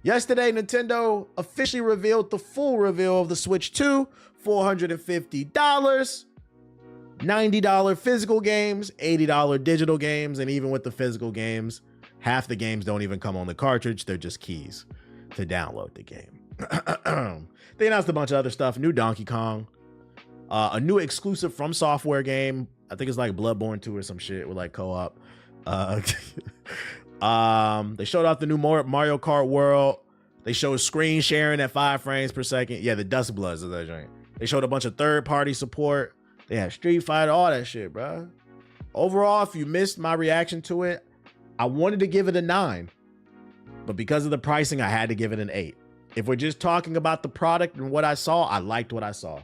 Yesterday, Nintendo officially revealed the full reveal of the Switch 2, $450, $90 physical games, $80 digital games, and even with the physical games, half the games don't even come on the cartridge. They're just keys to download the game. They announced a bunch of other stuff. New Donkey Kong, a new exclusive From Software game. I think it's like Bloodborne 2 or some shit with like co-op. They showed off the new Mario Kart World. They showed screen sharing at 5 frames per second. Yeah, the Dust Bloods of that joint. They showed a bunch of third-party support. They had Street Fighter, all that shit, bro. Overall, if you missed my reaction to it, I wanted to give it a 9. But because of the pricing, I had to give it an 8. If we're just talking about the product and what I saw, I liked what I saw.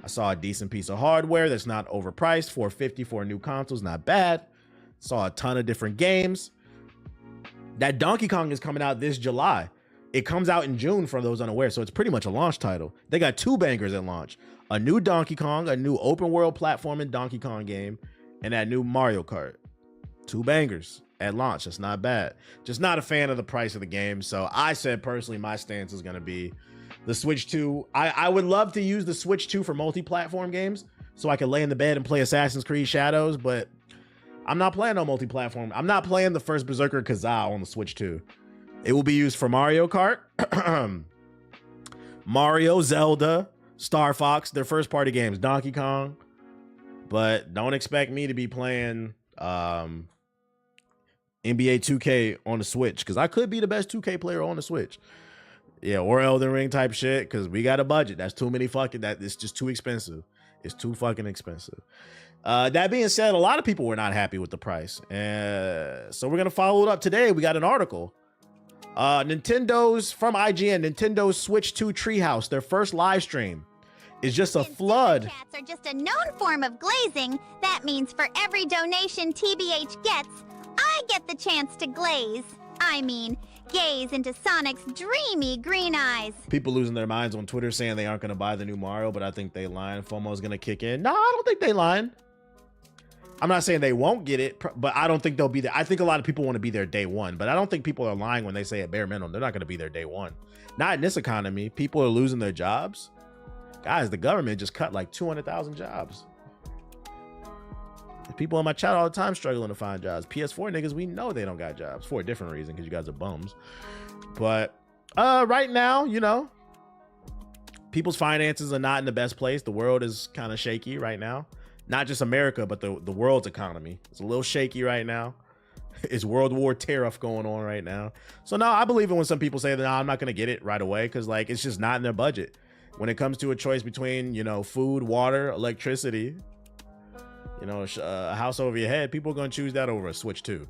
I saw a decent piece of hardware that's not overpriced. $450 for a new console is not bad. Saw a ton of different games. That Donkey Kong is coming out this July. It comes out in June for those unaware, so it's pretty much a launch title. They got 2 bangers at launch. A new Donkey Kong, a new open world platforming Donkey Kong game, and that new Mario Kart. 2 bangers at launch. That's not bad. Just not a fan of the price of the game. So I said personally my stance is going to be the Switch 2. I would love to use the Switch 2 for multi-platform games so I could lay in the bed and play Assassin's Creed Shadows, but I'm not playing on multi-platform. I'm not playing the first Berserker Kazaa on the Switch 2. It will be used for Mario Kart, Mario, Zelda, Star Fox, their first party games, Donkey Kong. But don't expect me to be playing NBA 2K on the Switch, because I could be the best 2K player on the Switch. Yeah, or Elden Ring type shit, because we got a budget. That's too many fucking, it's just too expensive. It's too fucking expensive. That being said, a lot of people were not happy with the price. So we're going to follow it up today. We got an article. Nintendo's, from IGN, Nintendo's Switch 2 Treehouse, their first live stream, is just a flood. Cats are just a known form of glazing. That means for every donation TBH gets, I get the chance to glaze. I mean, gaze into Sonic's dreamy green eyes. People losing their minds on Twitter saying they aren't going to buy the new Mario, but I think they lying. FOMO's going to kick in. No, I don't think they lying. I'm not saying they won't get it, but I don't think they'll be there. I think a lot of people want to be there day one, but I don't think people are lying when they say at bare minimum they're not going to be there day one. Not in this economy. People are losing their jobs. Guys, the government just cut like 200,000 jobs. People in my chat all the time struggling to find jobs. PS4 niggas, we know they don't got jobs for a different reason, because you guys are bums. But right now, you know, people's finances are not in the best place. The world is kind of shaky right now. Not just America, but the world's economy. It's a little shaky right now. It's World War tariff going on right now. So no, I believe it when some people say that, no, I'm not going to get it right away, because like it's just not in their budget. When it comes to a choice between, you know, food, water, electricity, you know, a house over your head, people are going to choose that over a Switch 2.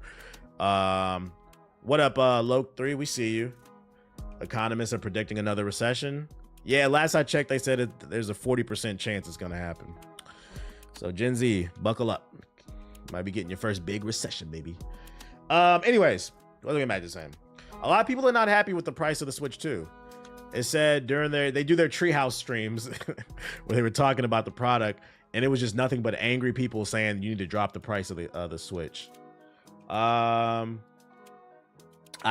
What up, Loke3? We see you. Economists are predicting another recession. Yeah, last I checked, they said there's a 40% chance it's going to happen. So Gen Z, buckle up. Might be getting your first big recession, baby. Anyways, what am I just saying? A lot of people are not happy with the price of the Switch 2. It said during they do their Treehouse streams where they were talking about the product, and it was just nothing but angry people saying you need to drop the price of the Switch. I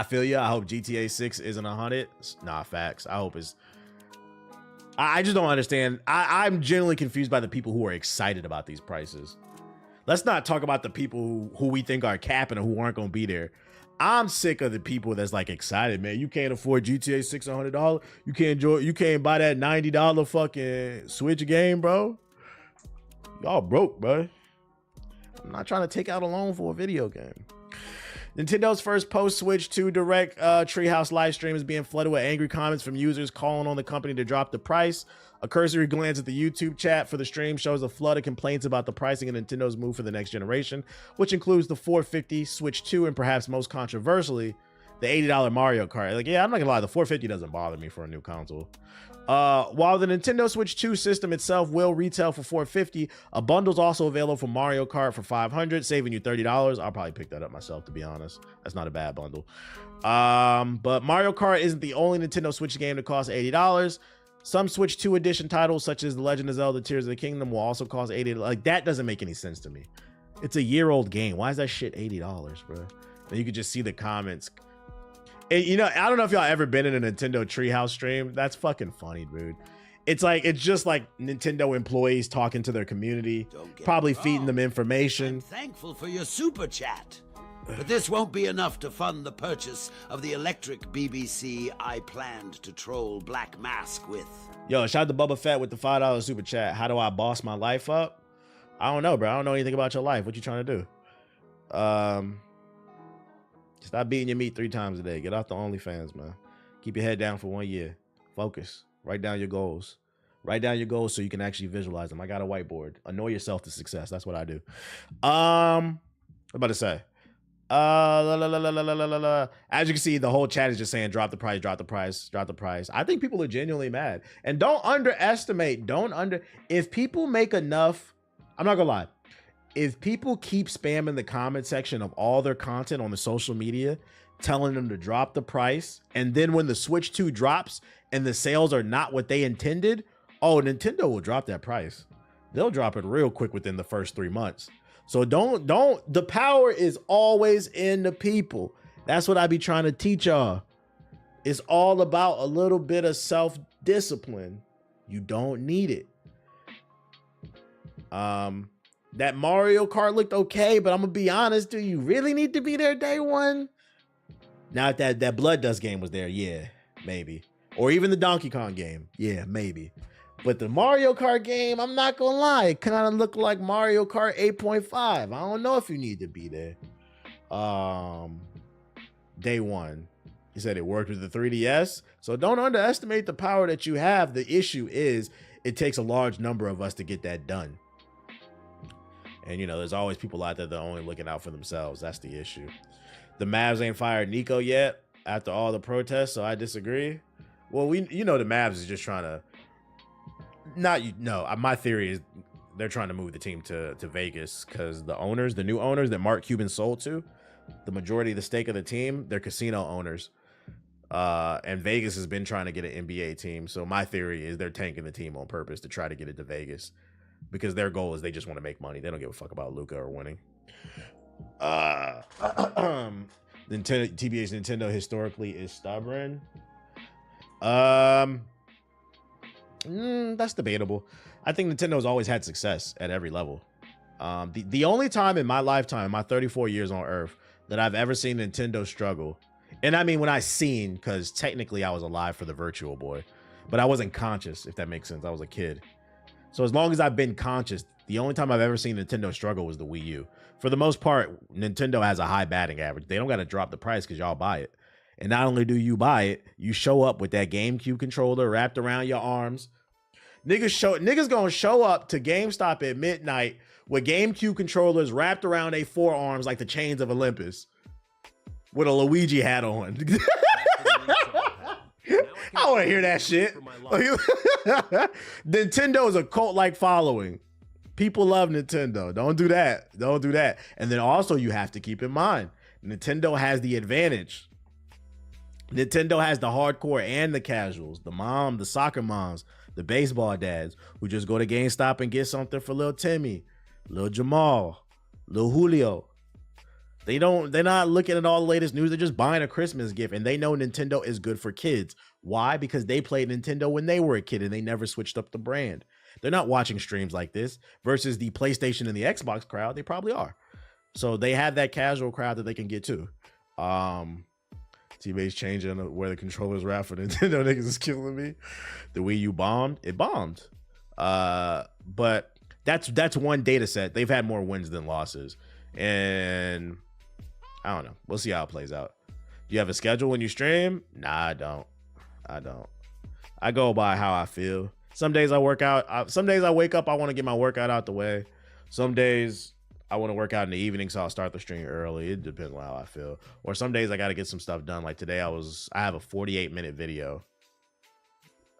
feel you. I hope GTA 6 isn't 100. Nah, facts. I hope it's. I just don't understand. I'm genuinely confused by the people who are excited about these prices. Let's not talk about the people who we think are capping or who aren't going to be there. I'm sick of the people that's like excited, man. You can't afford GTA 6 $100. You can't enjoy. You can't buy that $90 fucking Switch game, bro. Y'all broke, bro. I'm not trying to take out a loan for a video game. Nintendo's first post-Switch 2 Direct Treehouse live stream is being flooded with angry comments from users calling on the company to drop the price. A cursory glance at the YouTube chat for the stream shows a flood of complaints about the pricing of Nintendo's move for the next generation, which includes the $450 Switch 2 and perhaps most controversially, the $80 Mario Kart. Like, yeah, I'm not gonna lie, the $450 doesn't bother me for a new console. While the Nintendo Switch 2 system itself will retail for $450, a bundle's also available for Mario Kart for $500, saving you $30. I'll probably pick that up myself, to be honest. That's not a bad bundle. But Mario Kart isn't the only Nintendo Switch game that costs $80. Some Switch 2 edition titles, such as The Legend of Zelda Tears of the Kingdom, will also cost $80. Like, that doesn't make any sense to me. It's a year-old game. Why is that shit $80, bro? And you could just see the comments. You know, I don't know if y'all ever been in a Nintendo Treehouse stream. That's fucking funny, dude. It's just like Nintendo employees talking to their community, probably feeding them information. I'm thankful for your super chat, but this won't be enough to fund the purchase of the electric BBC I planned to troll Black Mask with. Yo, shout out to Bubba Fett with the $5 super chat. How do I boss my life up? I don't know, bro. I don't know anything about your life. What you trying to do? Stop beating your meat 3 times a day. Get off the OnlyFans, man. Keep your head down for 1 year. Focus. Write down your goals. Write down your goals so you can actually visualize them. I got a whiteboard. Annoy yourself to success. That's what I do. What I'm about to say. As you can see, the whole chat is just saying drop the price, drop the price, drop the price. I think people are genuinely mad. And don't underestimate, if people make enough, I'm not gonna lie. If people keep spamming the comment section of all their content on the social media, telling them to drop the price, and then when the Switch 2 drops and the sales are not what they intended, oh, Nintendo will drop that price. They'll drop it real quick within the first 3 months. So the power is always in the people. That's what I be trying to teach y'all. It's all about a little bit of self-discipline. You don't need it. That Mario Kart looked okay, but I'm gonna be honest, do you really need to be there day one? Now if that Blood Dust game was there, yeah, maybe. Or even the Donkey Kong game, yeah, maybe. But the Mario Kart game, I'm not gonna lie, it kind of looked like Mario Kart 8.5. I don't know if you need to be there. Day one. He said it worked with the 3DS. So don't underestimate the power that you have. The issue is it takes a large number of us to get that done. And, you know, there's always people out there that are only looking out for themselves. That's the issue. The Mavs ain't fired Nico yet after all the protests, so I disagree. Well, the Mavs is just trying to... my theory is they're trying to move the team to Vegas because the new owners that Mark Cuban sold to, the majority of the stake of the team, they're casino owners. And Vegas has been trying to get an NBA team. So my theory is they're tanking the team on purpose to try to get it to Vegas. Because their goal is they just want to make money. They don't give a fuck about Luka or winning. Nintendo historically is stubborn. That's debatable. I think Nintendo's always had success at every level. The only time in my lifetime, my 34 years on Earth, that I've ever seen Nintendo struggle, and I mean when I seen, because technically I was alive for the Virtual Boy, but I wasn't conscious, if that makes sense. I was a kid. So as long as I've been conscious, the only time I've ever seen Nintendo struggle was the Wii U. For the most part, Nintendo has a high batting average. They don't got to drop the price because y'all buy it. And not only do you buy it, you show up with that GameCube controller wrapped around your arms. Niggas gonna show up to GameStop at midnight with GameCube controllers wrapped around their forearms like the chains of Olympus with a Luigi hat on. I want to hear that shit. Nintendo is a cult-like following. People love Nintendo. Don't do that. Don't do that. And then also you have to keep in mind, Nintendo has the advantage. Nintendo has the hardcore and the casuals, the soccer moms, the baseball dads who just go to GameStop and get something for little Timmy, little Jamal, little Julio. They're not looking at all the latest news. They're just buying a Christmas gift, and they know Nintendo is good for kids. Why? Because they played Nintendo when they were a kid and they never switched up the brand. They're not watching streams like this versus the PlayStation and the Xbox crowd. They probably are. So they have that casual crowd that they can get to. Teammates changing where the controllers wrap for Nintendo niggas is killing me. The Wii U bombed. It bombed. But that's one data set. They've had more wins than losses. And I don't know. We'll see how it plays out. Do you have a schedule when you stream? Nah, I don't. I go by how I feel. Some days I work out. Some days I wake up, I want to get my workout out the way. Some days I want to work out in the evening, so I'll start the stream early. It depends on how I feel. Or some days I got to get some stuff done. Like today, I have a 48-minute video.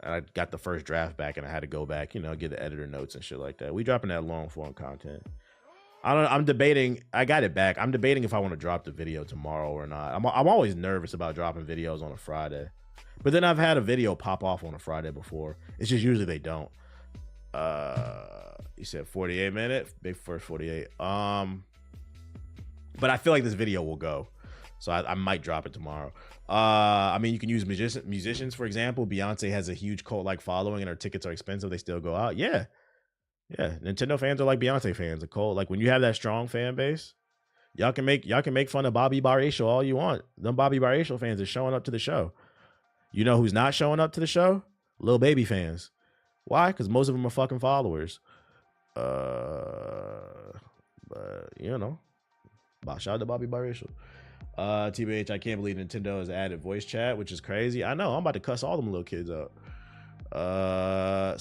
And I got the first draft back, and I had to go back, get the editor notes and shit like that. We dropping that long form content. I'm debating. I got it back. I'm debating if I want to drop the video tomorrow or not. I'm always nervous about dropping videos on a Friday. But then I've had a video pop off on a Friday before. It's just usually they don't. You said 48 minutes, big first 48. But I feel like this video will go. So I might drop it tomorrow. I mean, you can use musicians, for example. Beyonce has a huge cult-like following and her tickets are expensive. They still go out. Yeah. Yeah. Nintendo fans are like Beyonce fans. A cult. Like when you have that strong fan base, y'all can make fun of Bobby Biracial all you want. Them Bobby Biracial fans are showing up to the show. You know who's not showing up to the show? Lil Baby fans. Why? Because most of them are fucking followers. But you know, shout out to Bobby Biracial. TBH, I can't believe Nintendo has added voice chat, which is crazy. I know, I'm about to cuss all them little kids out.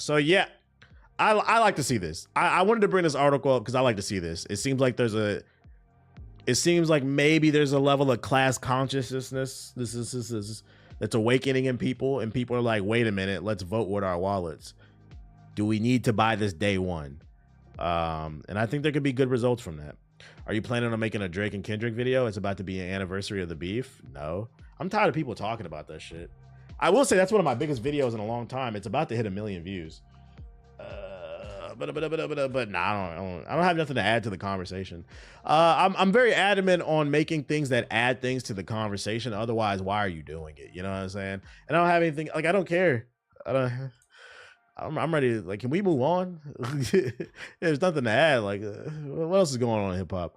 So yeah, I like to see this. I wanted to bring this article up because I like to see this. It seems like maybe there's a level of class consciousness. This is that's awakening in people, and people are like, wait a minute, let's vote with our wallets. Do we need to buy this day one? And I think there could be good results from that. Are you planning on making a Drake and Kendrick video? It's about to be an anniversary of the beef. No, I'm tired of people talking about that shit. I will say that's one of my biggest videos in a long time. It's about to hit 1 million views. But nah, I don't have nothing to add to the conversation. I'm very adamant on making things that add things to the conversation. Otherwise, why are you doing it? You know what I'm saying? And I don't have anything, like, I don't care. I'm ready. Like, can we move on? There's nothing to add. Like, what else is going on in hip hop?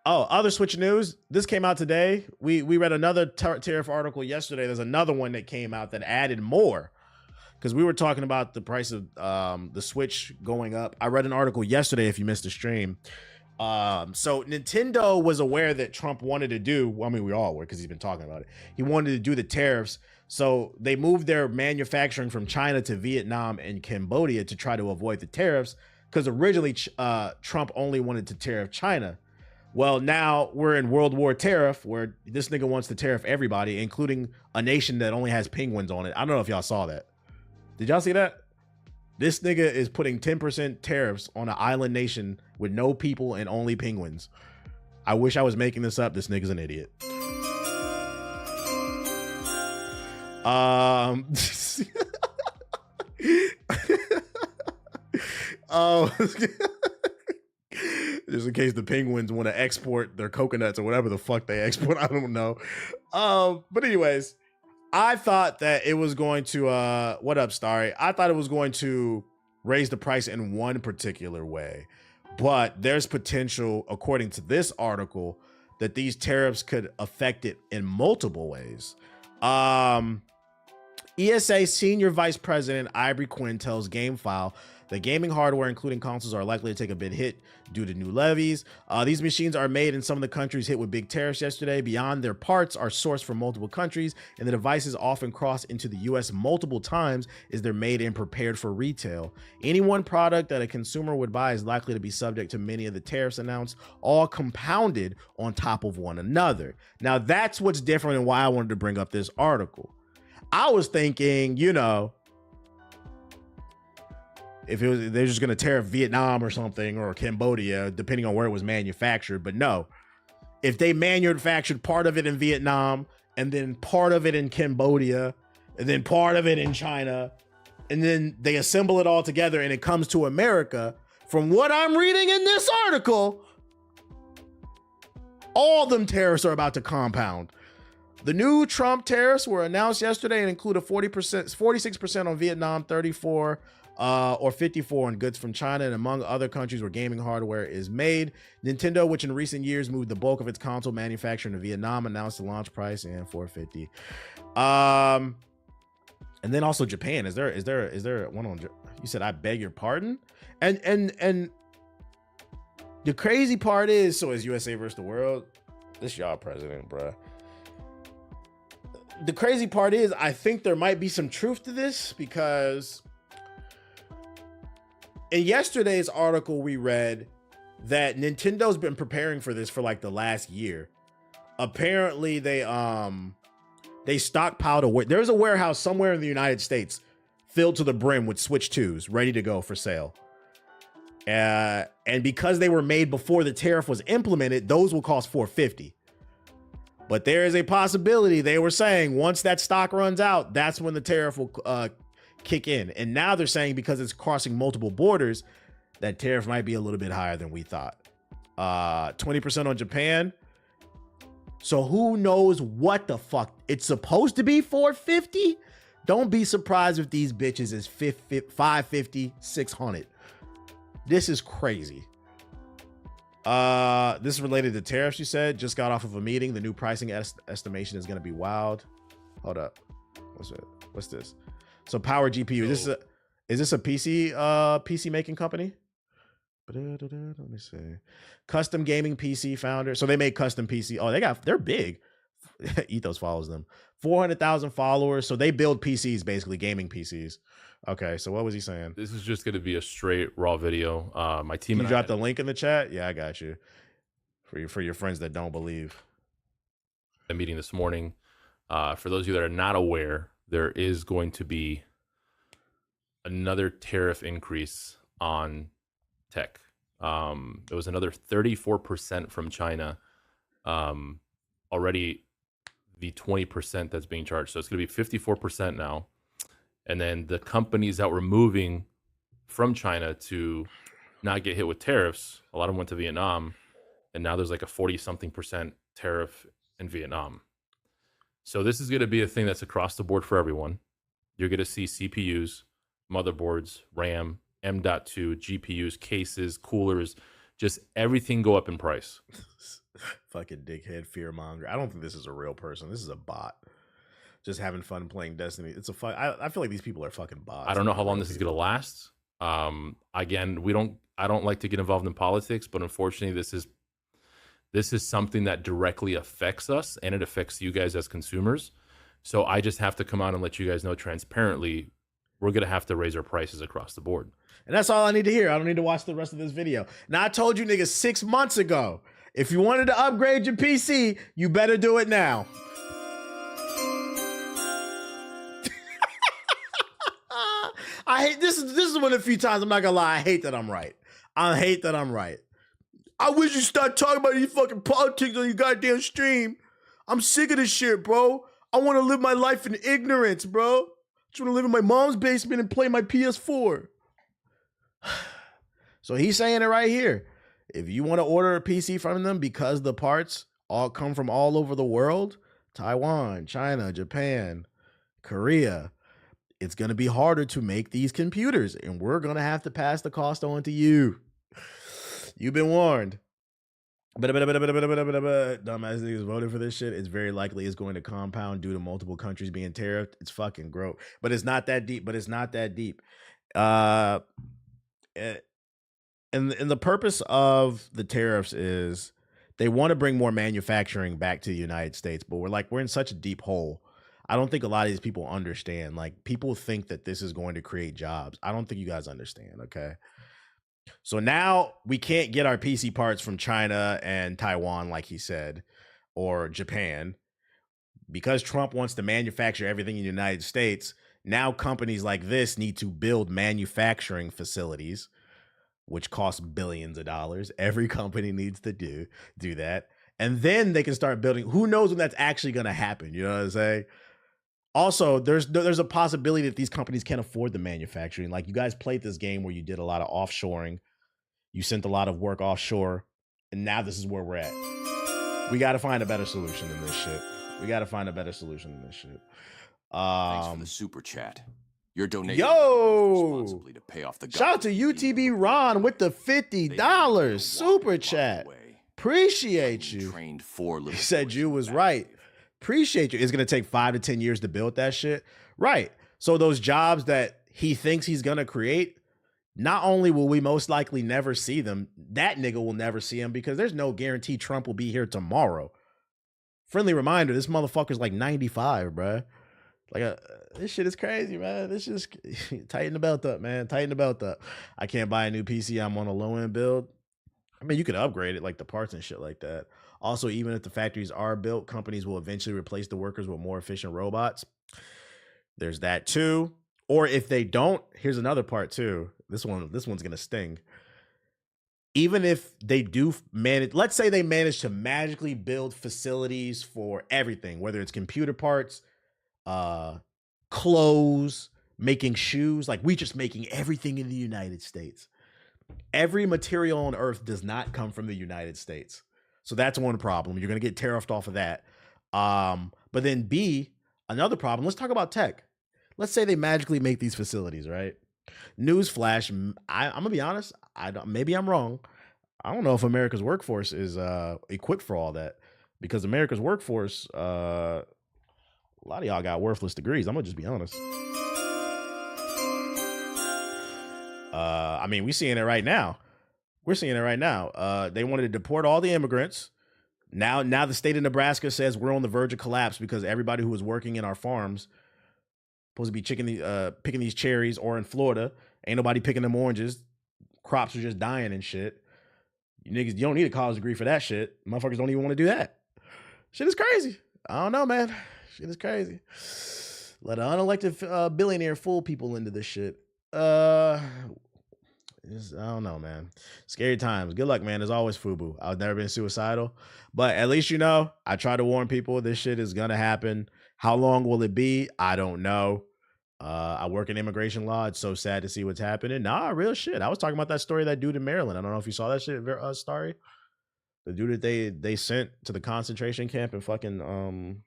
Other Switch news. This came out today. We read another tariff article yesterday. There's another one that came out that added more. Because we were talking about the price of the Switch going up. I read an article yesterday, if you missed the stream. So Nintendo was aware that Trump wanted to do, well, I mean, we all were because he's been talking about it. He wanted to do the tariffs. So they moved their manufacturing from China to Vietnam and Cambodia to try to avoid the tariffs. Because originally Trump only wanted to tariff China. Well, now we're in World War tariff, where this nigga wants to tariff everybody, including a nation that only has penguins on it. I don't know if y'all saw that. Did y'all see that? This nigga is putting 10% tariffs on an island nation with no people and only penguins. I wish I was making this up. This nigga's an idiot. Just in case the penguins want to export their coconuts or whatever the fuck they export. I don't know. But anyways, I thought that it was going to, what up, Starry? I thought it was going to raise the price in one particular way, but there's potential, according to this article, that these tariffs could affect it in multiple ways. ESA Senior Vice President Ivory Quinn tells GameFile that gaming hardware, including consoles, are likely to take a big hit due to new levies. These machines are made in some of the countries hit with big tariffs yesterday. Beyond, their parts are sourced from multiple countries, and the devices often cross into the US multiple times as they're made and prepared for retail. Any one product that a consumer would buy is likely to be subject to many of the tariffs announced, all compounded on top of one another. Now, that's what's different and why I wanted to bring up this article. I was thinking, you know, if it was, they're just going to tariff Vietnam or something, or Cambodia, depending on where it was manufactured. But no, if they manufactured part of it in Vietnam and then part of it in Cambodia and then part of it in China, and then they assemble it all together and it comes to America, from what I'm reading in this article, all them tariffs are about to compound. The new Trump tariffs were announced yesterday and include a 46% on Vietnam, 34 or 54 on goods from China, and among other countries where gaming hardware is made. Nintendo, which in recent years moved the bulk of its console manufacturing to Vietnam, announced the launch price and $450. And then also Japan. Is there one on? You said, I beg your pardon. And the crazy part is, so is USA versus the world. This y'all president, bruh. The crazy part is, I think there might be some truth to this, because in yesterday's article we read that Nintendo's been preparing for this for like the last year. Apparently they stockpiled there's a warehouse somewhere in the United States filled to the brim with Switch 2s ready to go for sale. And because they were made before the tariff was implemented, those will cost $450. But there is a possibility, they were saying, once that stock runs out, that's when the tariff will kick in. And now they're saying, because it's crossing multiple borders, that tariff might be a little bit higher than we thought. 20% on Japan. So who knows what the fuck? It's supposed to be 450. Don't be surprised if these bitches is 550, 600. This is crazy. This is related to tariffs, you said. Just got off of a meeting. The new pricing estimation is going to be wild. Hold up. What's this? So Power GPU. Is this a PC making company? Let me see. Custom gaming PC founder. So they make custom PC. Oh, they're big. Ethos follows them. 400,000 followers. So they build PCs, basically gaming PCs. Okay, so what was he saying? This is just going to be a straight raw video. My team. You dropped the link in the chat. Yeah, I got you. For your friends that don't believe. A meeting this morning. For those of you that are not aware, there is going to be another tariff increase on tech. There was another 34% from China. Already the 20% that's being charged. So it's going to be 54% now. And then the companies that were moving from China to not get hit with tariffs, a lot of them went to Vietnam. And now there's like a 40-something% tariff in Vietnam. So this is going to be a thing that's across the board for everyone. You're going to see CPUs, motherboards, RAM, M.2, GPUs, cases, coolers, just everything go up in price. Fucking dickhead fearmonger. I don't think this is a real person. This is a bot. Just having fun playing Destiny. It's a fun. I feel like these people are fucking bots. I don't know how long this is going to last. Again, I don't like to get involved in politics, but unfortunately this is something that directly affects us and it affects you guys as consumers. So I just have to come out and let you guys know transparently, we're going to have to raise our prices across the board. And that's all I need to hear. I don't need to watch the rest of this video. Now, I told you niggas 6 months ago, if you wanted to upgrade your PC, you better do it now. I hate this. This is one of the few times I'm not gonna lie. I hate that I'm right. I hate that I'm right. I wish you start talking about these fucking politics on your goddamn stream. I'm sick of this shit, bro. I want to live my life in ignorance, bro. I just want to live in my mom's basement and play my PS4. So he's saying it right here. If you want to order a PC from them because the parts all come from all over the world, Taiwan, China, Japan, Korea, it's going to be harder to make these computers, and we're going to have to pass the cost on to you. You've been warned. Dumbass niggas voted for this shit. It's very likely it's going to compound due to multiple countries being tariffed. It's fucking gross. But it's not that deep. And the purpose of the tariffs is they want to bring more manufacturing back to the United States, but we're in such a deep hole. I don't think a lot of these people understand. Like, people think that this is going to create jobs. I don't think you guys understand, okay? So now we can't get our PC parts from China and Taiwan, like he said, or Japan, because Trump wants to manufacture everything in the United States. Now companies like this need to build manufacturing facilities, which cost billions of dollars. Every company needs to do that. And then they can start building. Who knows when that's actually going to happen? You know what I'm saying? Also, there's a possibility that these companies can't afford the manufacturing. Like, you guys played this game where you did a lot of offshoring. You sent a lot of work offshore. And now this is where we're at. We got to find a better solution than this shit. Thanks for the super chat. Your donation responsibly to pay off the shout out to UTB Ron with the $50 super chat. Appreciate you. He said you was right. Appreciate you. It's going to take 5 to 10 years to build that shit. Right. So those jobs that he thinks he's going to create, not only will we most likely never see them, that nigga will never see them because there's no guarantee Trump will be here tomorrow. Friendly reminder, this motherfucker's like 95, bruh. Like, this shit is crazy, man. This just tighten the belt up, man. Tighten the belt up. I can't buy a new PC. I'm on a low end build. I mean, you could upgrade it, like the parts and shit like that. Also, even if the factories are built, companies will eventually replace the workers with more efficient robots. There's that too. Or if they don't, here's another part too. This one's gonna sting. Even if they do manage, let's say they manage to magically build facilities for everything, whether it's computer parts, clothes, making shoes, like we just making everything in the United States. every material on Earth does not come from the United States. So that's one problem. You're going to get tariffed off of that. But then B, another problem. Let's talk about tech. Let's say they magically make these facilities, right? Newsflash, I'm going to be honest. Maybe I'm wrong. I don't know if America's workforce is equipped for all that, because America's workforce, a lot of y'all got worthless degrees. I'm going to just be honest. I mean, we're seeing it right now. They wanted to deport all the immigrants. Now the state of Nebraska says we're on the verge of collapse because everybody who was working in our farms supposed to be picking these cherries, or in Florida, ain't nobody picking them oranges. Crops are just dying and shit. You niggas, you don't need a college degree for that shit. Motherfuckers don't even want to do that. Shit is crazy. I don't know, man. Shit is crazy. Let an unelected billionaire fool people into this shit. I don't know, man. Scary times. Good luck, man. There's always FUBU. I've never been suicidal, but at least I try to warn people this shit is gonna happen. How long will it be? I don't know. I work in immigration law. It's so sad to see what's happening. Nah, real shit. I was talking about that story, that dude in Maryland. I don't know if you saw that shit, story. The dude that they sent to the concentration camp in fucking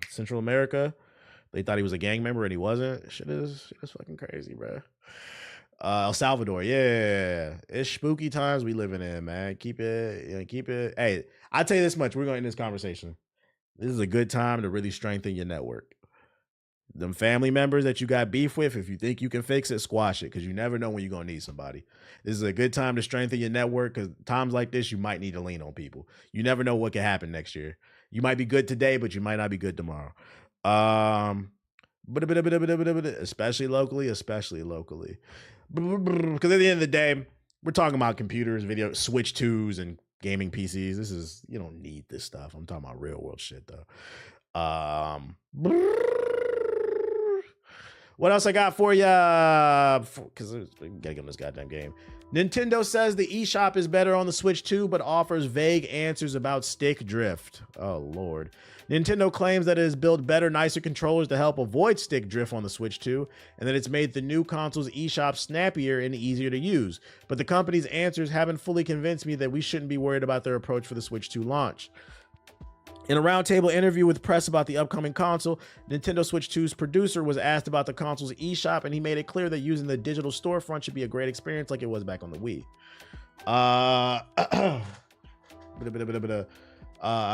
Central America. They thought he was a gang member and he wasn't. Shit is fucking crazy, bro. El Salvador, yeah. It's spooky times we living in, man. Keep it. Hey, I'll tell you this much. We're going to end this conversation. This is a good time to really strengthen your network. Them family members that you got beef with, if you think you can fix it, squash it, because you never know when you're going to need somebody. This is a good time to strengthen your network, because times like this, you might need to lean on people. You never know what can happen next year. You might be good today, but you might not be good tomorrow. Especially locally. Because at the end of the day, we're talking about computers, video, Switch 2s, and gaming PCs. You don't need this stuff. I'm talking about real world shit, though. What else I got for ya? Because we gotta get on this goddamn game. Nintendo says the eShop is better on the Switch 2, but offers vague answers about stick drift. Oh, Lord. Nintendo claims that it has built better, nicer controllers to help avoid stick drift on the Switch 2, and that it's made the new console's eShop snappier and easier to use. But the company's answers haven't fully convinced me that we shouldn't be worried about their approach for the Switch 2 launch. In a roundtable interview with press about the upcoming console, Nintendo Switch 2's producer was asked about the console's eShop, and he made it clear that using the digital storefront should be a great experience like it was back on the Wii. I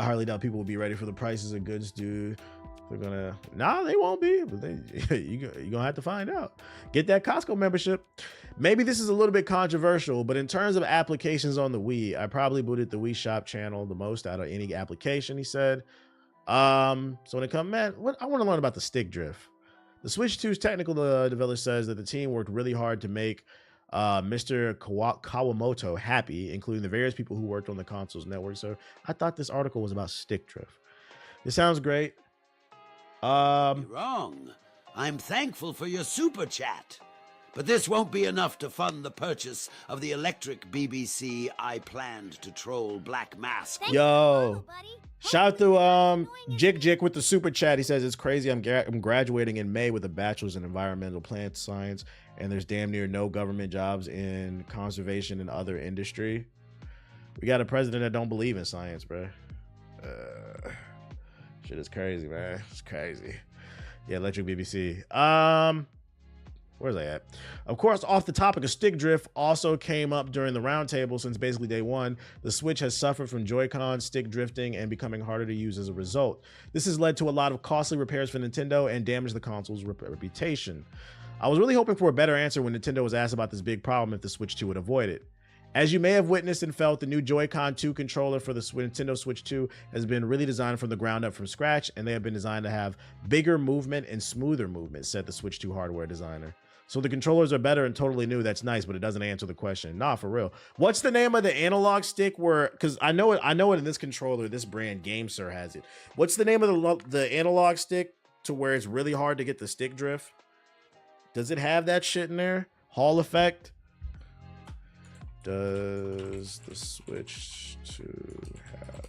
hardly doubt people will be ready for the prices of goods, dude. They won't be, but you're gonna have to find out. Get that Costco membership. Maybe this is a little bit controversial, but in terms of applications on the Wii, I probably booted the Wii Shop channel the most out of any application, he said. So when it comes, man, I want to learn about the stick drift. The Switch 2's technical developer says that the team worked really hard to make Mr. Kawamoto happy, including the various people who worked on the console's network. So I thought this article was about stick drift. It sounds great. You're wrong. I'm thankful for your super chat. But this won't be enough to fund the purchase of the electric BBC I planned to troll Black Mask. Yo, shout out to Jik with the super chat. He says, it's crazy. I'm graduating in May with a bachelor's in environmental plant science, and there's damn near no government jobs in conservation and other industry. We got a president that don't believe in science, bro. Shit is crazy, man. It's crazy. Yeah, electric BBC. Where's I at? Of course, off the topic of stick drift also came up during the roundtable. Since basically day one, the Switch has suffered from Joy-Con stick drifting and becoming harder to use as a result. This has led to a lot of costly repairs for Nintendo and damaged the console's reputation. I was really hoping for a better answer when Nintendo was asked about this big problem if the Switch 2 would avoid it. As you may have witnessed and felt, the new Joy-Con 2 controller for the Nintendo Switch 2 has been really designed from the ground up from scratch, and they have been designed to have bigger movement and smoother movement, said the Switch 2 hardware designer. So the controllers are better and totally new. That's nice, but it doesn't answer the question. Nah, for real. What's the name of the analog stick where, because I know it in this controller, this brand, GameSir has it. What's the name of the analog stick to where it's really hard to get the stick drift? Does it have that shit in there? Hall effect? Does the Switch 2 have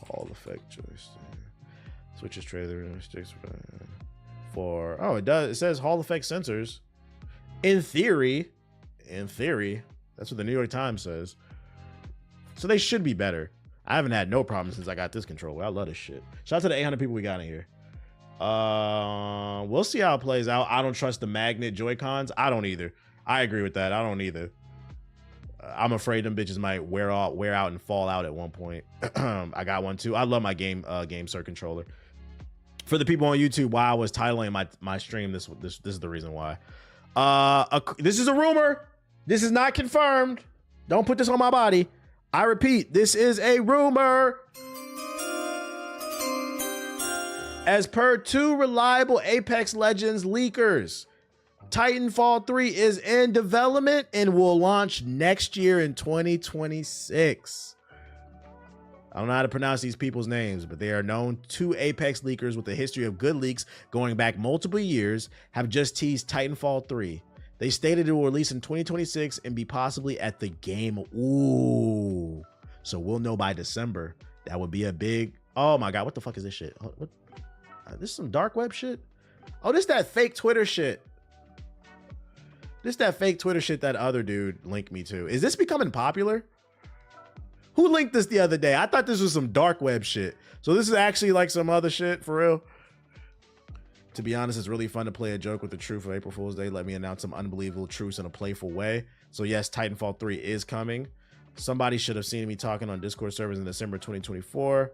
Hall effect joystick? Switch's trailer sticks for, oh, it does. It says Hall effect sensors. In theory, in theory. That's what the New York Times says. So they should be better. I haven't had no problems since I got this controller. I love this shit. Shout out to the 800 people we got in here. We'll see how it plays out. I don't trust the magnet Joy-Cons. I don't either. I agree with that. I don't either. I'm afraid them bitches might wear out and fall out at one point. I got one too. I love my GameSir controller. For the people on YouTube, why I was titling my stream, this is the reason why. This is a rumor. This is not confirmed. Don't put this on my body. I repeat, this is a rumor. As per two reliable Apex Legends leakers, Titanfall 3 is in development and will launch next year in 2026. I don't know how to pronounce these people's names, but they are known. Two Apex leakers with a history of good leaks going back multiple years have just teased Titanfall 3. They stated it will release in 2026 and be possibly at the game. Ooh. So we'll know by December. That would be a big... Oh my God, what the fuck is this shit? What? This is some dark web shit? Oh, this that fake Twitter shit. This that fake Twitter shit that other dude linked me to. Is this becoming popular? Who linked this the other day? I thought this was some dark web shit. So this is actually like some other shit for real. To be honest, it's really fun to play a joke with the truth of April Fool's Day. Let me announce some unbelievable truths in a playful way. So yes, Titanfall 3 is coming. Somebody should have seen me talking on Discord servers in December 2024.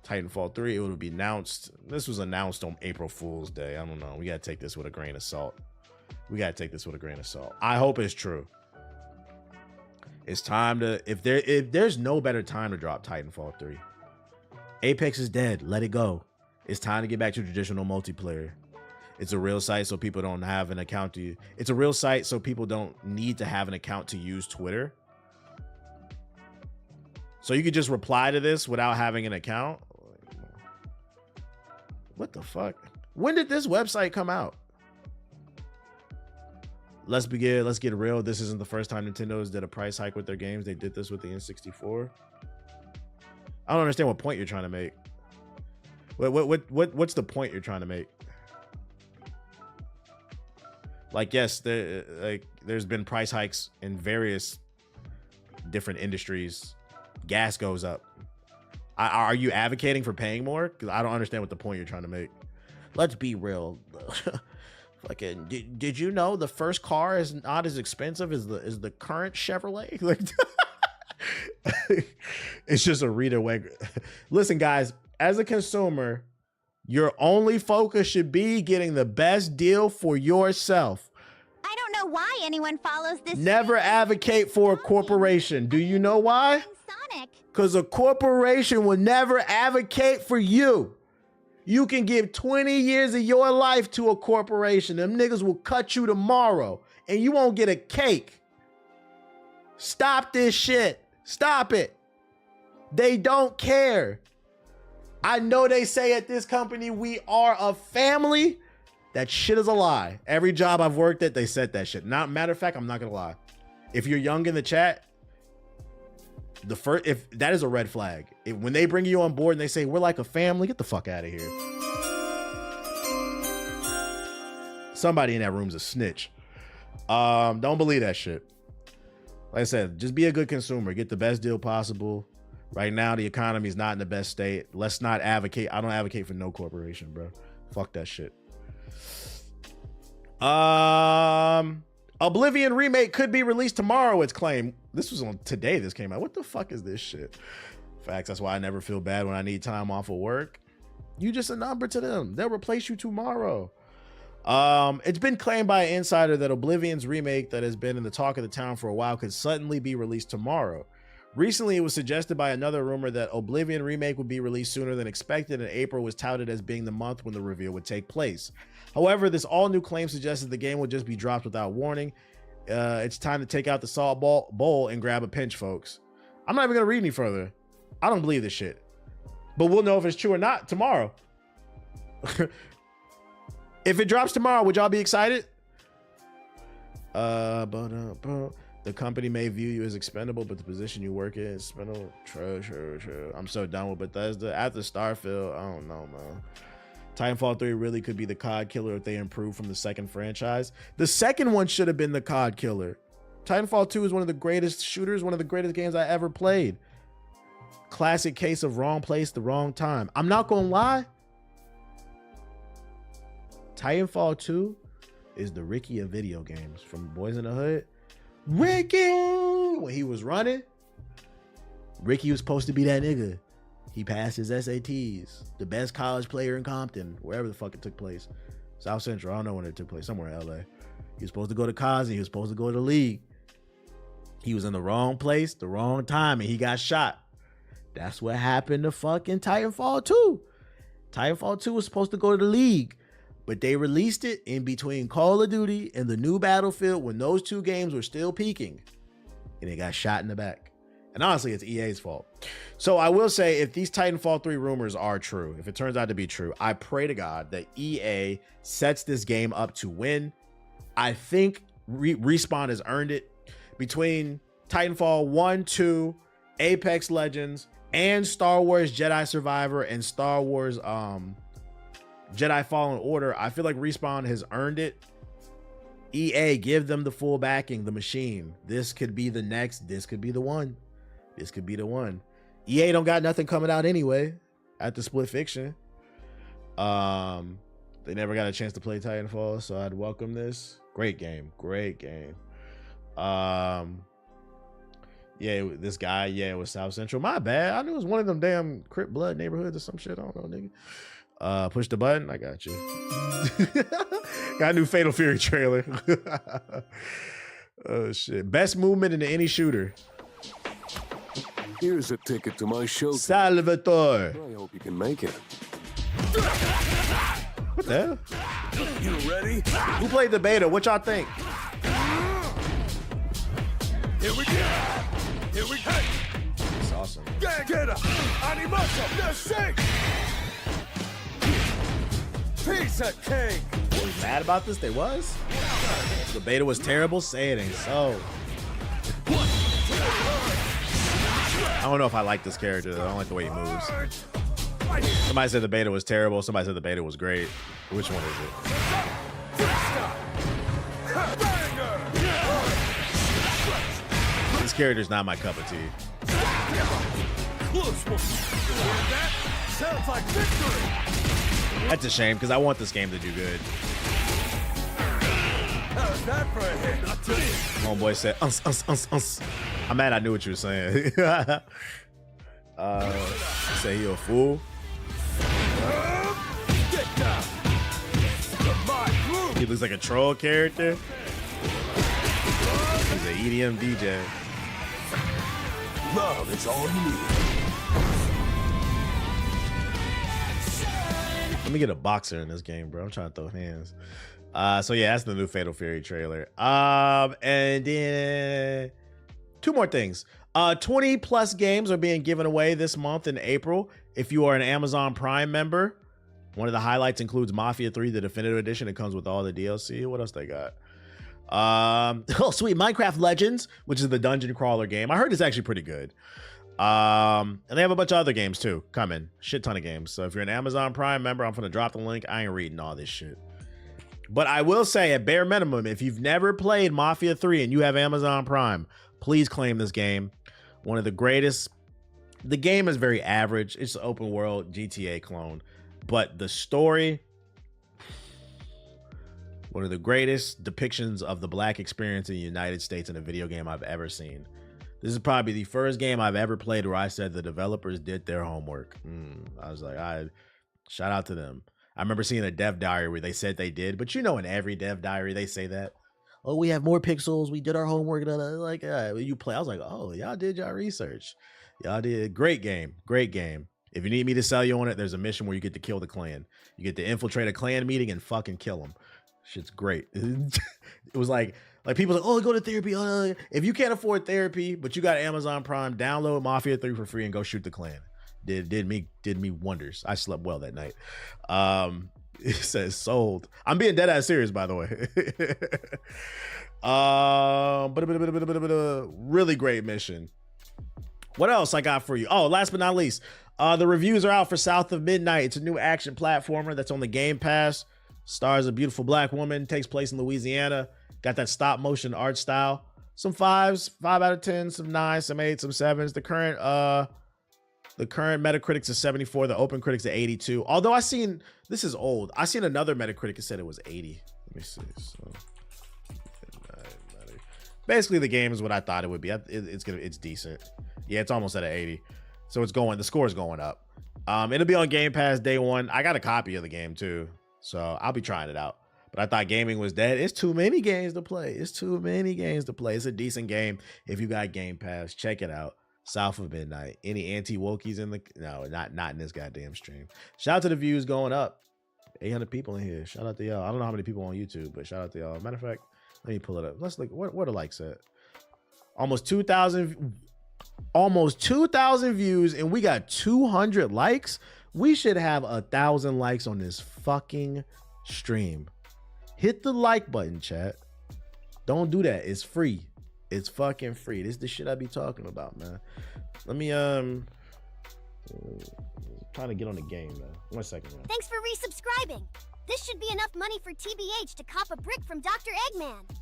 Titanfall 3, it will be announced. This was announced on April Fool's Day. I don't know. We got to take this with a grain of salt. I hope it's true. It's time to, if there's no better time to drop Titanfall 3. Apex is dead. Let it go. It's time to get back to traditional multiplayer. It's a real site so people don't have an account to It's a real site so people don't need to have an account to use Twitter. So you could just reply to this without having an account. What the fuck? When did this website come out? Let's get real. This isn't the first time Nintendo's did a price hike with their games. They did this with the N64. I don't understand what point you're trying to make. What's the point you're trying to make? Like, yes, there's been price hikes in various different industries. Gas goes up. Are you advocating for paying more? Because I don't understand what the point you're trying to make. Let's be real. Fucking, did you know the first car is not as expensive as the current Chevrolet? Like, it's just a Rita Wegner. Listen, guys, as a consumer, your only focus should be getting the best deal for yourself. I don't know why anyone follows this. Never advocate for a corporation. Do you know why? Sonic. Because a corporation will never advocate for you. You can give 20 years of your life to a corporation. Them niggas will cut you tomorrow and you won't get a cake. Stop this shit. Stop it. They don't care. I know they say at this company, we are a family. That shit is a lie. Every job I've worked at, they said that shit. Matter of fact, I'm not gonna lie. If you're young in the chat, if that is a red flag. When they bring you on board and they say we're like a family, get the fuck out of here. Somebody in that room's a snitch. Don't believe that shit. Like I said, just be a good consumer. Get the best deal possible. Right now, the economy is not in the best state. Let's not advocate. I don't advocate for no corporation, bro. Fuck that shit. Oblivion remake could be released tomorrow, it's claimed. This was on today. This came out. What the fuck is this shit? Facts. That's why I never feel bad when I need time off of work. You just a number to them. They'll replace you tomorrow. It's been claimed by an insider that Oblivion's remake that has been in the talk of the town for a while could suddenly be released tomorrow. Recently, it was suggested by another rumor that Oblivion remake would be released sooner than expected, and April was touted as being the month when the reveal would take place. However, this all-new claim suggests that the game will just be dropped without warning. It's time to take out the salt bowl and grab a pinch, folks. I'm not even going to read any further. I don't believe this shit. But we'll know if it's true or not tomorrow. If it drops tomorrow, would y'all be excited? The company may view you as expendable, but the position you work in is expendable. True. I'm so done with Bethesda. After Starfield, I don't know, man. Titanfall 3 really could be the COD killer if they improve from the second franchise. The second one should have been the COD killer. Titanfall 2 is one of the greatest shooters, one of the greatest games I ever played. Classic case of wrong place, the wrong time. I'm not gonna lie. Titanfall 2 is the Ricky of video games from Boys in the Hood. Ricky! When he was running, Ricky was supposed to be that nigga. He passed his SATs. The best college player in Compton, wherever the fuck it took place. South Central, I don't know when it took place, somewhere in LA. He was supposed to go to Kazi. He was supposed to go to the league. He was in the wrong place, the wrong time, and he got shot. That's what happened to fucking Titanfall 2. Titanfall 2 was supposed to go to the league, but they released it in between Call of Duty and the new Battlefield when those two games were still peaking, and it got shot in the back. And honestly, it's EA's fault. So I will say, if these Titanfall 3 rumors are true, if it turns out to be true, I pray to God that EA sets this game up to win. I think Respawn has earned it. Between Titanfall 1, 2, Apex Legends, and Star Wars Jedi Survivor and Star Wars Jedi Fallen Order, I feel like Respawn has earned it. EA, give them the full backing, the machine. This could be the next, this could be the one. This could be the one. EA don't got nothing coming out anyway at the Split Fiction. They never got a chance to play Titanfall, so I'd welcome this. Great game, great game. Yeah, this guy, yeah, it was South Central. My bad. I knew it was one of them damn Crip Blood neighborhoods or some shit. I don't know, nigga. Push the button. I got you. Got a new Fatal Fury trailer. Oh shit. Best movement in any shooter. Here's a ticket to my show. Salvatore. I hope you can make it. What the hell? You ready? Who played the beta? What y'all think? Here we go. Here we go. It's awesome. Get up. Animation. Let's shake. Piece of cake. They was mad about this? They was? The beta was terrible? Say it ain't so. I don't know if I like this character though. I don't like the way he moves. Somebody said the beta was terrible. Somebody said the beta was great. Which one is it? This character's not my cup of tea. Sounds like victory. That's a shame because I want this game to do good. How's that for a hit? Homeboy said, uns. I'm mad I knew what you were saying. Say he a fool. Get down. He looks like a troll character. He's an EDM DJ. Love is all you need. Let me get a boxer in this game, bro. I'm trying to throw hands. So yeah, that's the new Fatal Fury trailer. And then two more things. 20 plus games are being given away this month in April. If you are an Amazon Prime member, one of the highlights includes Mafia 3, the definitive edition. It comes with all the DLC. What else they got? Oh, sweet. Minecraft Legends, which is the dungeon crawler game. I heard it's actually pretty good. And they have a bunch of other games too coming. Shit ton of games. So if you're an Amazon Prime member, I'm gonna drop the link. I ain't reading all this shit. But I will say, at bare minimum, if you've never played Mafia 3 and you have Amazon Prime, please claim this game. One of the greatest. The game is very average. It's an open world GTA clone. But the story, one of the greatest depictions of the Black experience in the United States in a video game I've ever seen. This is probably the first game I've ever played where I said the developers did their homework. I was like, shout out to them. I remember seeing a dev diary where they said they did, but you know, in every dev diary, they say that. Oh, we have more pixels. We did our homework. Like, you play. I was like, oh, y'all did y'all research. Y'all did. Great game. Great game. If you need me to sell you on it, there's a mission where you get to kill the clan. You get to infiltrate a clan meeting and fucking kill them. Shit's great. It was like people like, oh, go to therapy. If you can't afford therapy, but you got Amazon Prime, download Mafia 3 for free and go shoot the clan. Did me wonders. I slept well that night. It says sold. I'm being dead ass serious, by the way. Really great mission. What else I got for you? Oh, last but not least, The reviews are out for South of Midnight. It's a new action platformer that's on the Game Pass. Stars a beautiful black woman. Takes place in Louisiana. Got that stop motion art style. Some 5s, 5 out of 10, some 9s, some 8s, some 7s. The current Metacritic's a 74. The Open Critic's a 82. Although this is old. I seen another Metacritic that said it was 80. Let me see. So, basically, the game is what I thought it would be. It's decent. Yeah, it's almost at an 80. So the score is going up. It'll be on Game Pass day one. I got a copy of the game too, so I'll be trying it out. But I thought gaming was dead. It's too many games to play. It's a decent game. If you got Game Pass, check it out. South of Midnight. Any anti-wokies in the... No, not in this goddamn stream. Shout out to the views going up. 800 people in here. Shout out to y'all. I don't know how many people on YouTube, but shout out to y'all. Matter of fact, let me pull it up. Let's look. What are likes at? Almost 2,000 views, and we got 200 likes. We should have 1,000 likes on this fucking stream. Hit the like button, chat. Don't do that. It's free. It's fucking free. This is the shit I be talking about, man. Let me trying to get on the game, man. 1 second, man. Thanks for resubscribing. This should be enough money for TBH to cop a brick from Dr. Eggman.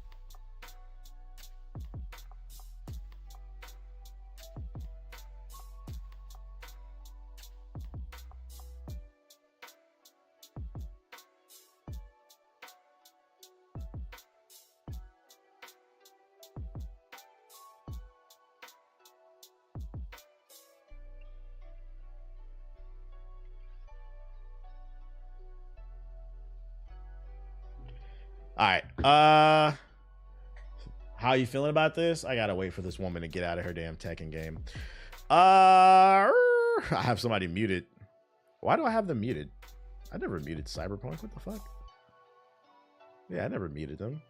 All right. How you feeling about this? I gotta wait for this woman to get out of her damn Tekken game. I have somebody muted. Why do I have them muted? I never muted Cyberpunk. What the fuck? Yeah, I never muted them.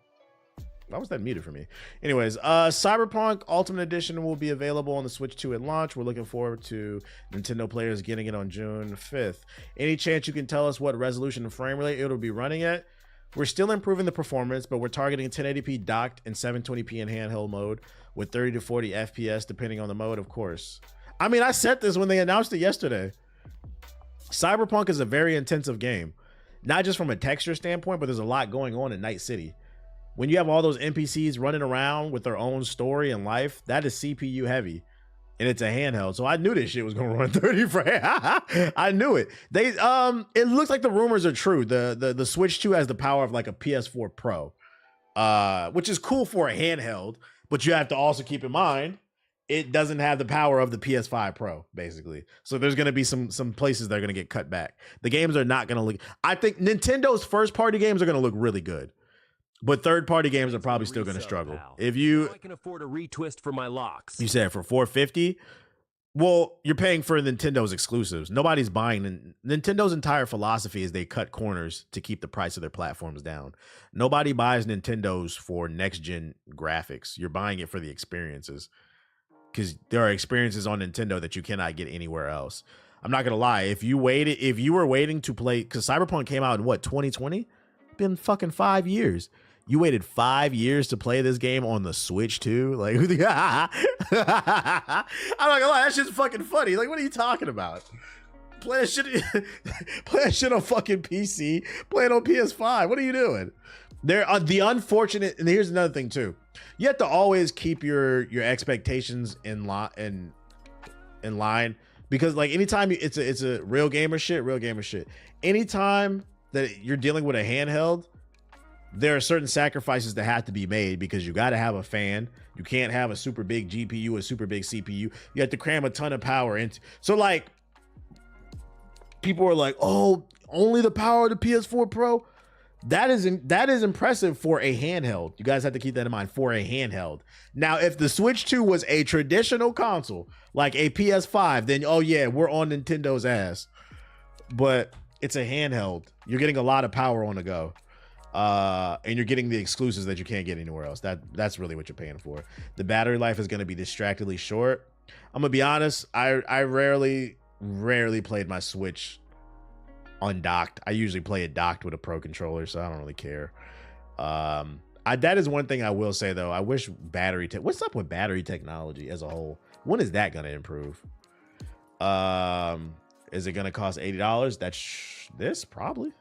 Why was that muted for me? Anyways, Cyberpunk Ultimate Edition will be available on the Switch 2 at launch. We're looking forward to Nintendo players getting it on June 5th. Any chance you can tell us what resolution and frame rate it'll be running at? We're still improving the performance, but we're targeting 1080p docked and 720p in handheld mode with 30 to 40 FPS depending on the mode, of course. I mean, I said this when they announced it yesterday. Cyberpunk is a very intensive game, not just from a texture standpoint, but there's a lot going on in Night City. When you have all those NPCs running around with their own story and life, that is CPU heavy. And it's a handheld, so I knew this shit was gonna run 30 frames. I knew it. It looks like the rumors are true. The Switch 2 has the power of like a PS4 Pro, which is cool for a handheld. But you have to also keep in mind it doesn't have the power of the PS5 Pro, basically. So there's gonna be some places that are gonna get cut back. The games are not gonna look. I think Nintendo's first party games are gonna look really good. But third-party games are probably still going to struggle. If I can afford a retwist for my locks. You said for $450? Well, you're paying for Nintendo's exclusives. Nobody's buying. Nintendo's entire philosophy is they cut corners to keep the price of their platforms down. Nobody buys Nintendo's for next-gen graphics. You're buying it for the experiences. Because there are experiences on Nintendo that you cannot get anywhere else. I'm not going to lie. If you were waiting to play... Because Cyberpunk came out in, 2020? Been fucking 5 years. You waited 5 years to play this game on the Switch too? Like, I'm not gonna lie, that shit's fucking funny. Like, what are you talking about? Play that shit on fucking PC. Play it on PS5. What are you doing? The unfortunate, and here's another thing too. You have to always keep your expectations in line, because like anytime it's a real gamer shit. Anytime that you're dealing with a handheld, there are certain sacrifices that have to be made because you got to have a fan. You can't have a super big GPU, a super big CPU. You have to cram a ton of power into. So like, people are like, "Oh, only the power of the PS4 Pro." That is impressive for a handheld. You guys have to keep that in mind for a handheld. Now, if the Switch 2 was a traditional console like a PS5, then oh yeah, we're on Nintendo's ass. But it's a handheld. You're getting a lot of power on the go. And you're getting the exclusives that you can't get anywhere else. That's really what you're paying for. The battery life is going to be distractingly short. I'm gonna be honest. I rarely played my Switch undocked. I usually play it docked with a Pro controller, so I don't really care. That is one thing I will say though. I wish what's up with battery technology as a whole? When is that gonna improve? Is it gonna cost $80? That's this probably.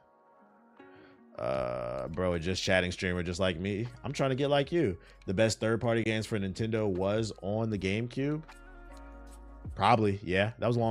Bro, a just chatting streamer just like me. I'm trying to get like you. The best third-party games for Nintendo was on the GameCube. Probably, yeah. That was a long